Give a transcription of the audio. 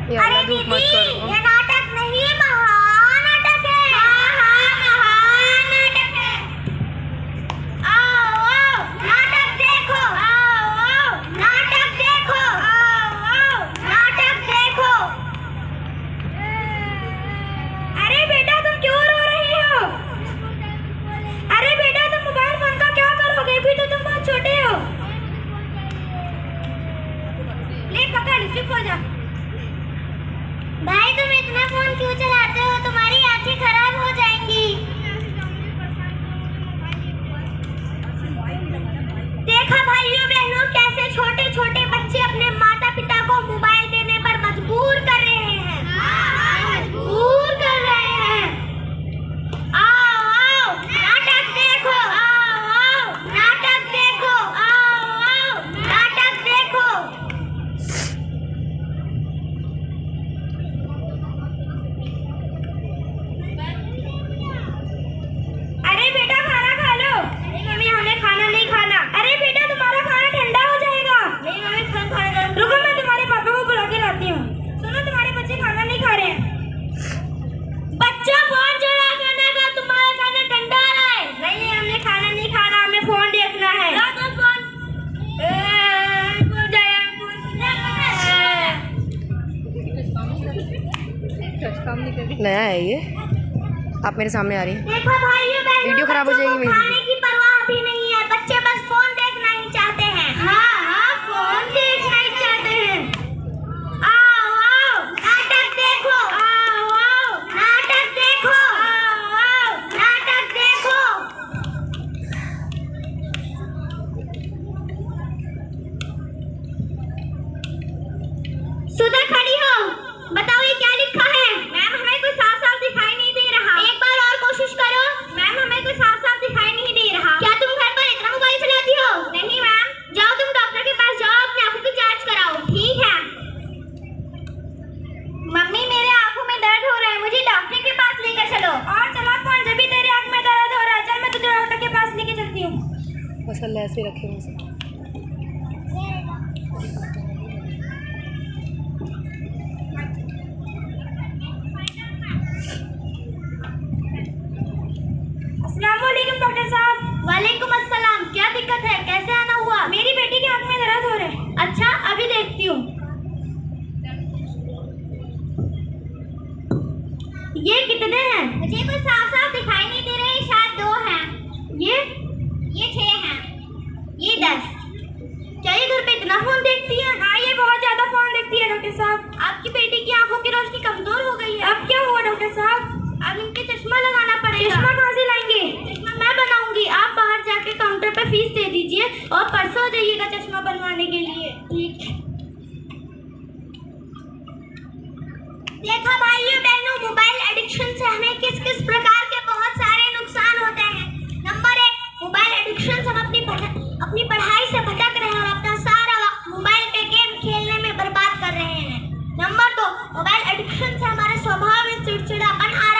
अरे दीदी, ये नाटक नहीं है, महानाटक है। हाँ हाँ, महानाटक है। आओ आओ नाटक देखो, आओ आओ नाटक देखो, आओ आओ नाटक देखो। अरे बेटा तुम क्यों रो रही हो? अरे बेटा तुम मोबाइल फोन का क्या करोगे? भी तो तुम बहुत छोटे हो। ले पकड़, चुप हो जा। भाई तुम इतना फोन क्यों चलाते हो? तुम्हारी आंखें खराब हो जाएंगी। देखा भाइयों बहनों, कैसे छोटे छोटे बच्चे अपने माता पिता को मोबाइल देने पर मजबूर कर रहे हैं। मजबूर कर रहे हैं। आओ आओ नाटक देखो, आओ आओ नाटक देखो, आओ आओ नाटक देखो। अरे बेटा खाना खा लो। नहीं मम्मी, हमें खाना नहीं खाना। अरे बेटा तुम्हारा खाना ठंडा हो जाएगा। नहीं मम्मी, खाना रुको, मैं तुम्हारे पापा को बुला के लाती हूँ। सुनो, तुम्हारे बच्चे खाना नहीं खा रहे हैं। बच्चा फोन चला खाना खा, तुम्हारा खाना ठंडा है। नहीं हमने खाना नहीं खाना, हमें फोन देखना है। फोन नया है ये, आप मेरे सामने आ रही हैं। देखो भाइयों बहनों, वीडियो खराब हो जाएगी मेरी। खाने की परवाह भी नहीं है, बच्चे बस फोन देखना ही चाहते हैं। हाँ हाँ, फोन देखना ही चाहते हैं। आओ आओ नाटक देखो, आओ आओ नाटक देखो, आओ आओ नाटक देखो। सुधा खड़ी हो, बताओ ये क्या लिखा है? मैम हमें कोई साफ साफ दिखाई नहीं दे रहा। एक बार और कोशिश करो। मैम हमें कोई साफ साफ दिखाई नहीं दे रहा। क्या तुम घर पर इतना मोबाइल चलाती हो? नहीं मैम। जाओ तुम डॉक्टर के पास जाओ, अपनी आंखों की जांच कराओ। ठीक है। मम्मी मेरे आंखों में दर्द हो रहा है, मुझे डॉक्टर के पास लेकर चलो। और चला कौन, जब भी तेरे आंख में दर्द हो रहा है, चल मैं तुझे डॉक्टर के पास लेके चलती हूँ। मसाला ऐसे रखे मुझे। अस्सलामुअलैकुम डॉक्टर साहब। वालेकुम अस्सलाम। क्या दिक्कत है, कैसे आना हुआ? मेरी बेटी की आंख में दर्द हो रहा है। अच्छा अभी देखती हूँ। ये कितने हैं? मुझे कोई साफ साफ दिखाई नहीं दे रहे, शायद 2 हैं। ये 6 हैं। ये 10। क्या ये घर पे इतना फोन देखती है? हाँ ये बहुत ज्यादा फोन देखती है डॉक्टर साहब। आपकी बेटी की आंखों की रोशनी कमजोर हो गई है। अब क्या हुआ डॉक्टर साहब? अब इनके चश्मा लगाना पड़ेगा। चश्मा कहाँ से लाएंगे? चश्मा मैं बनाऊंगी, आप बाहर जाके काउंटर पे फीस दे दीजिए और परसों जाइएगा चश्मा बनवाने के लिए। ठीक है। देखा भाइयों बहनों, मोबाइल एडिक्शन से हमें किस किस प्रकार के बहुत सारे नुकसान होते हैं। नंबर 1, मोबाइल एडिक्शन से हम अपनी पढ़ाई से भटक रहे हैं और अपना सारा वक्त मोबाइल पे गेम खेलने में बर्बाद कर रहे हैं। नंबर 2, मोबाइल एडिक्शन से हमारे स्वभाव में चिड़चिड़ापन आ